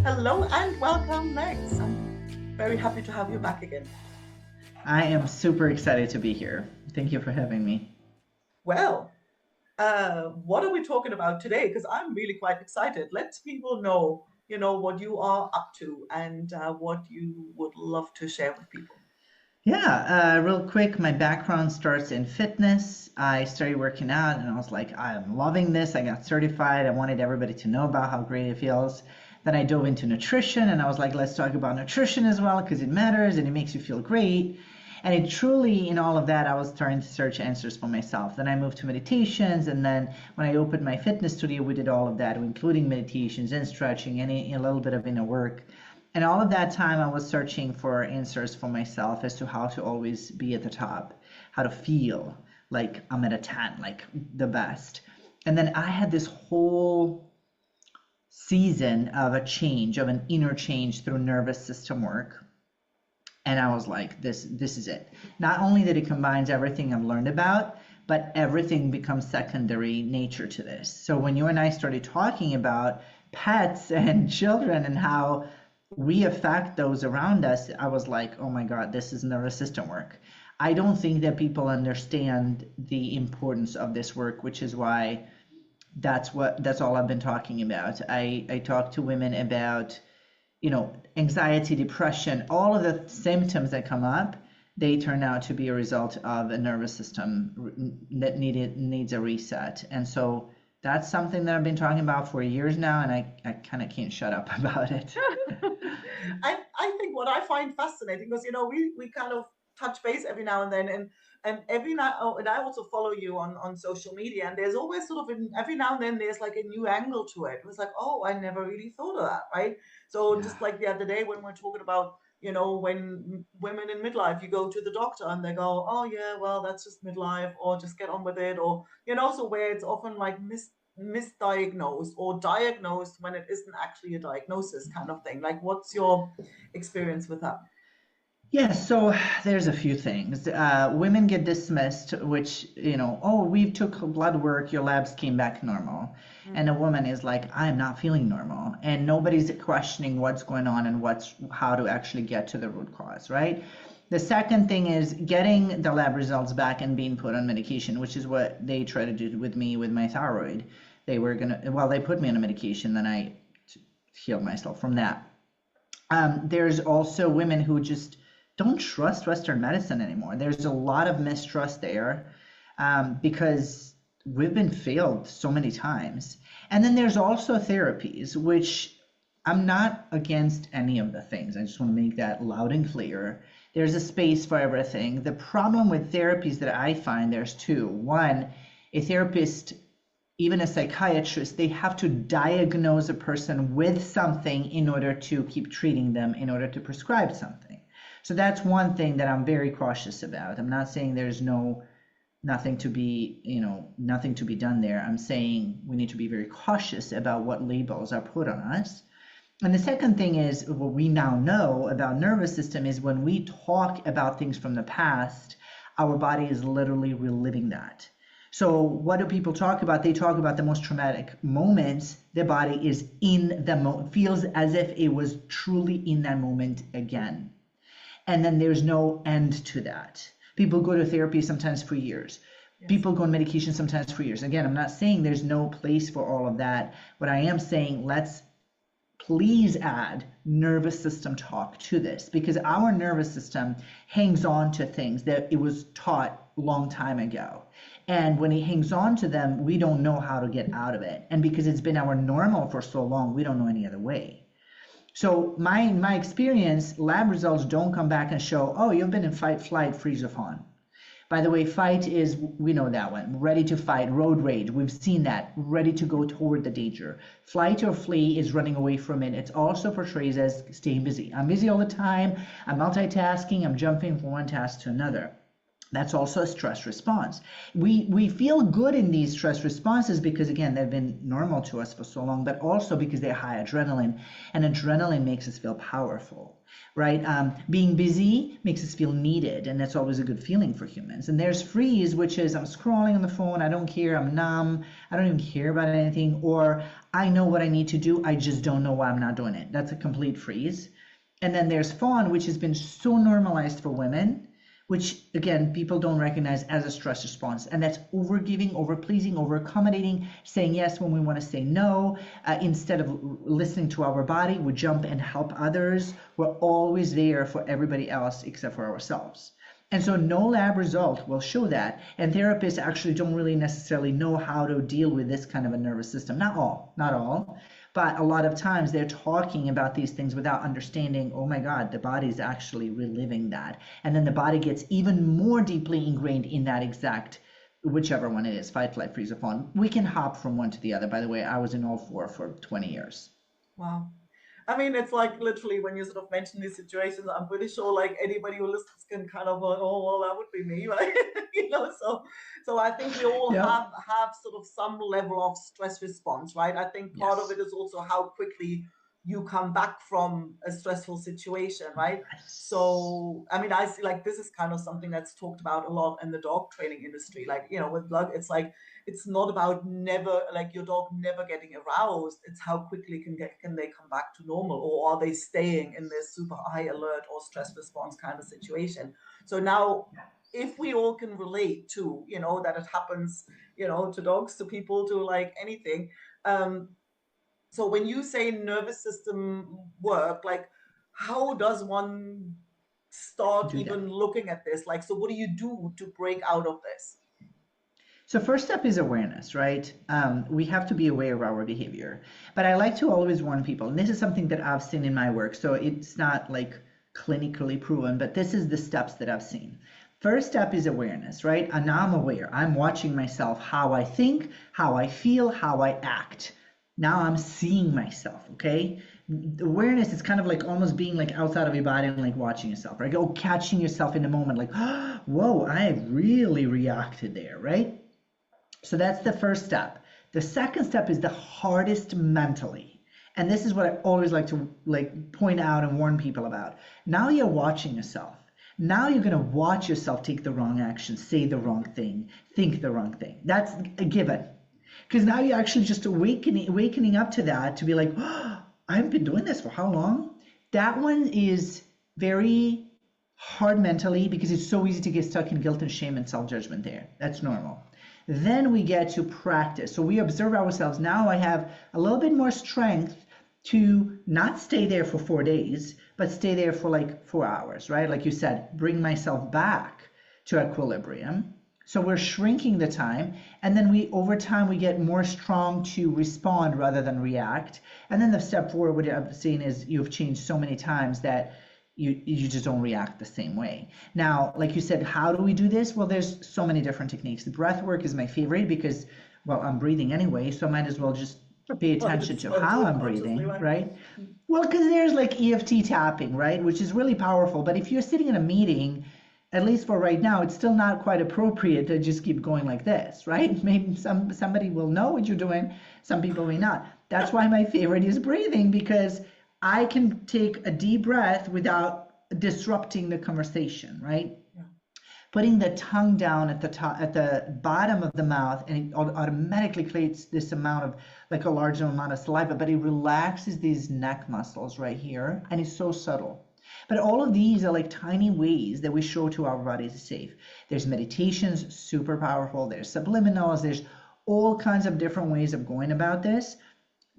Hello and welcome, Lex. I'm very happy to have you back again. I am super excited to be here. Thank you for having me. Well, what are we talking about today? Because I'm really quite excited. Let people know, what you are up to and what you would love to share with people. Yeah, real quick, my background starts in fitness. I started working out and I was like, I'm loving this. I got certified. I wanted everybody to know about how great it feels. Then I dove into nutrition and I was like, let's talk about nutrition as well because it matters and it makes you feel great. And it truly, in all of that, I was starting to search answers for myself. Then I moved to meditations. And then when I opened my fitness studio, we did all of that, including meditations and stretching and a little bit of inner work. And all of that time, I was searching for answers for myself as to how to always be at the top, how to feel like I'm at a 10, like the best. And then I had this whole season of a change, of an inner change through nervous system work. And I was like, this is it. Not only that it combines everything I've learned about, but everything becomes secondary nature to this. So when you and I started talking about pets and children and how we affect those around us, I was like, oh my God, this is nervous system work. I don't think that people understand the importance of this work, which is why that's all I've been talking about. I talk to women about, anxiety, depression, all of the symptoms that come up, they turn out to be a result of a nervous system that needs a reset. And so that's something that I've been talking about for years now, and I kind of can't shut up about it. I think what I find fascinating because we kind of touch base every now and then and every now oh, and I also follow you on social media and there's always sort of every now and then there's like a new angle to it. It was like, oh, I never really thought of that, right? So Yeah. just like the other day when we're talking about when women in midlife, you go to the doctor and they go, oh yeah, well, that's just midlife, or just get on with it, or so where it's often like misdiagnosed or diagnosed when it isn't actually a diagnosis kind of thing. Like, what's your experience with that? Yeah, so there's a few things. Women get dismissed, which, oh, we took blood work, your labs came back normal. And a Mm. woman is like, I'm not feeling normal. And nobody's questioning what's going on and how to actually get to the root cause, right? The second thing is getting the lab results back and being put on medication, which is what they tried to do with me with my thyroid. They put me on a medication, then I healed myself from that. There's also women who just don't trust Western medicine anymore. There's a lot of mistrust there because we've been failed so many times. And then there's also therapies, which I'm not against any of the things. I just want to make that loud and clear. There's a space for everything. The problem with therapies that I find there's two. One, a therapist, even a psychiatrist, they have to diagnose a person with something in order to keep treating them, in order to prescribe something. So that's one thing that I'm very cautious about. I'm not saying there's nothing to be, nothing to be done there. I'm saying we need to be very cautious about what labels are put on us. And the second thing is what we now know about nervous system is when we talk about things from the past, our body is literally reliving that. So what do people talk about? They talk about the most traumatic moments. Their body is in the feels as if it was truly in that moment again. And then there's no end to that. People go to therapy sometimes for years. Yes. People go on medication sometimes for years. Again, I'm not saying there's no place for all of that. What I am saying, let's please add nervous system talk to this because our nervous system hangs on to things that it was taught a long time ago. And when it hangs on to them, we don't know how to get out of it. And because it's been our normal for so long, we don't know any other way. So my experience, lab results don't come back and show, oh, you've been in fight, flight, freeze, or fawn. By the way, fight is, we know that one. Ready to fight, road rage. We've seen that. Ready to go toward the danger. Flight or flee is running away from it. It's also portrays as staying busy. I'm busy all the time. I'm multitasking. I'm jumping from one task to another. That's also a stress response. We feel good in these stress responses because, again, they've been normal to us for so long, but also because they're high adrenaline, and adrenaline makes us feel powerful, right? Being busy makes us feel needed, and that's always a good feeling for humans. And there's freeze, which is I'm scrolling on the phone, I don't care, I'm numb, I don't even care about anything, or I know what I need to do, I just don't know why I'm not doing it. That's a complete freeze. And then there's fawn, which has been so normalized for women, which again, people don't recognize as a stress response. And that's over giving, over pleasing, over accommodating, saying yes when we want to say no. Instead of listening to our body, we jump and help others. We're always there for everybody else except for ourselves. And so no lab result will show that. And therapists actually don't really necessarily know how to deal with this kind of a nervous system. Not all, but a lot of times they're talking about these things without understanding, oh my God, the body is actually reliving that. And then the body gets even more deeply ingrained in that exact, whichever one it is, fight, flight, freeze, or fawn. We can hop from one to the other. By the way, I was in all four for 20 years. Wow. I mean, it's like literally when you sort of mention these situations, I'm pretty sure like anybody who listens can kind of like, oh well, that would be me, right? So I think we all Yeah. have sort of some level of stress response, right? I think part of Yes. it is also how quickly you come back from a stressful situation, right? Yes. So I mean, I see like this is kind of something that's talked about a lot in the dog training industry. Like, with blood, it's like it's not about never like your dog never getting aroused. It's how quickly can they come back to normal, or are they staying in this super high alert or stress response kind of situation. So now if we all can relate to that it happens, to dogs, to people, to like anything. So when you say nervous system work, like how does one start Do that. even looking at this? Like, so what do you do to break out of this? So first step is awareness, right? We have to be aware of our behavior. But I like to always warn people, and this is something that I've seen in my work, so it's not like clinically proven, but this is the steps that I've seen. First step is awareness, right? And now I'm aware. I'm watching myself, how I think, how I feel, how I act. Now I'm seeing myself, okay? The awareness is kind of like almost being like outside of your body and like watching yourself, right? Oh, catching yourself in the moment, like, whoa, I really reacted there, right? So that's the first step. The second step is the hardest mentally. And this is what I always like to point out and warn people about. Now you're watching yourself. Now you're going to watch yourself take the wrong action, say the wrong thing, think the wrong thing. That's a given. Because now you're actually just awakening up to that, to be like, oh, I've been doing this for how long? That one is very hard mentally because it's so easy to get stuck in guilt and shame and self-judgment there. That's normal. Then we get to practice. So we observe ourselves. Now I have a little bit more strength to not stay there for 4 days, but stay there for like 4 hours, right? Like you said, bring myself back to equilibrium. So we're shrinking the time, and then over time we get more strong to respond rather than react. And then the step forward, what I've seen is you've changed so many times that you just don't react the same way. Now, like you said, how do we do this? Well, there's so many different techniques. The breath work is my favorite because, well, I'm breathing anyway, so I might as well just pay Right, attention it's to so how I'm subconsciously, breathing, right? right? Well, because there's like EFT tapping, right? Which is really powerful. But if you're sitting in a meeting, at least for right now, it's still not quite appropriate to just keep going like this, right? Maybe somebody will know what you're doing, some people may not. That's why my favorite is breathing, because I can take a deep breath without disrupting the conversation, right? Yeah. Putting the tongue down at the top, at the bottom of the mouth, and it automatically creates this amount of, like a large amount of saliva, but it relaxes these neck muscles right here, and it's so subtle. But all of these are like tiny ways that we show to our bodies is safe. There's meditations, super powerful. There's subliminals. There's all kinds of different ways of going about this,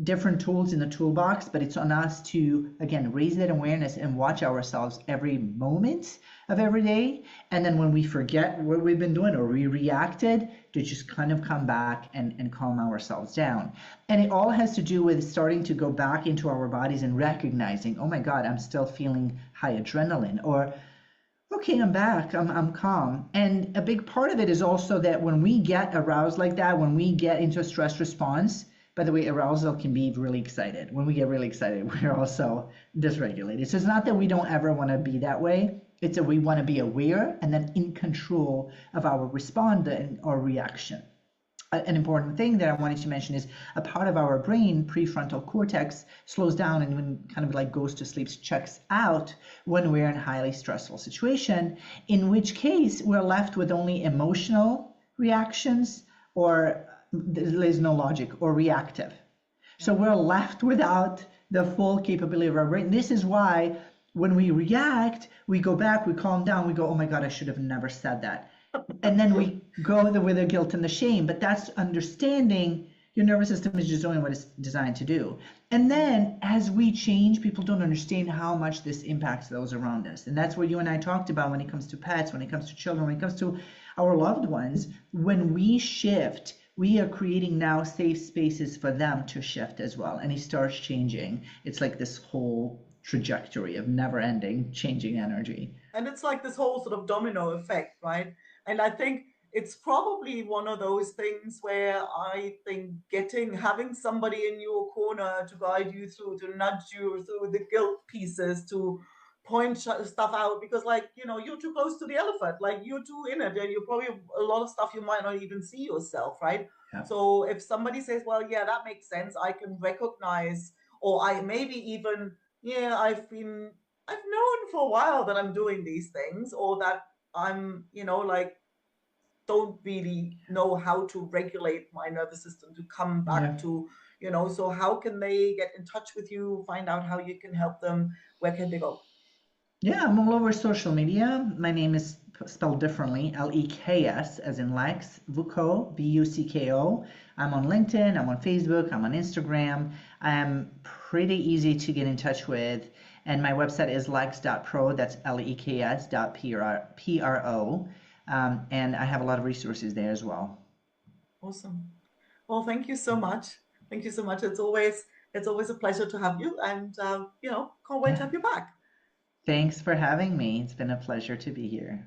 different tools in the toolbox, but it's on us to, again, raise that awareness and watch ourselves every moment of every day. And then when we forget what we've been doing or we reacted, to just kind of come back and calm ourselves down. And it all has to do with starting to go back into our bodies and recognizing, oh my God, I'm still feeling high adrenaline, or okay, I'm back, I'm calm. And a big part of it is also that when we get aroused like that, when we get into a stress response, by the way, arousal can be really excited. When we get really excited, we're also dysregulated. So it's not that we don't ever want to be that way. It's that we want to be aware and then in control of our response or reaction. An important thing that I wanted to mention is a part of our brain, prefrontal cortex, slows down and when kind of like goes to sleep, checks out when we're in a highly stressful situation, in which case we're left with only emotional reactions, or there's no logic, or reactive. So we're left without the full capability of our brain. This is why when we react, we go back, we calm down, we go, oh my God, I should have never said that. And then we go with the guilt and the shame. But that's understanding your nervous system is just doing what it's designed to do. And then as we change, people don't understand how much this impacts those around us. And that's what you and I talked about when it comes to pets, when it comes to children, when it comes to our loved ones. When we shift, we are creating now safe spaces for them to shift as well. And it starts changing. It's like this whole trajectory of never ending changing energy. And it's like this whole sort of domino effect, right? And I think it's probably one of those things where I think having somebody in your corner to guide you through, to nudge you through the guilt pieces, to point stuff out, because, like, you're too close to the elephant, like, you're too in it, and you're probably a lot of stuff you might not even see yourself, right? Yeah. So if somebody says, well, yeah, that makes sense, I can recognize, or I maybe even, yeah, I've known for a while that I'm doing these things, or that I'm, like, don't really know how to regulate my nervous system to come back Yeah. to, so how can they get in touch with you, find out how you can help them? Where can they go? Yeah, I'm all over social media. My name is spelled differently, Leks, as in Lex, Vucko, Bucko. I'm on LinkedIn, I'm on Facebook, I'm on Instagram. I'm pretty easy to get in touch with. And my website is leks.pro, that's leks.pro. And I have a lot of resources there as well. Awesome. Well, thank you so much. Thank you so much. It's always a pleasure to have you, and can't wait to Yeah. have you back. Thanks for having me. It's been a pleasure to be here.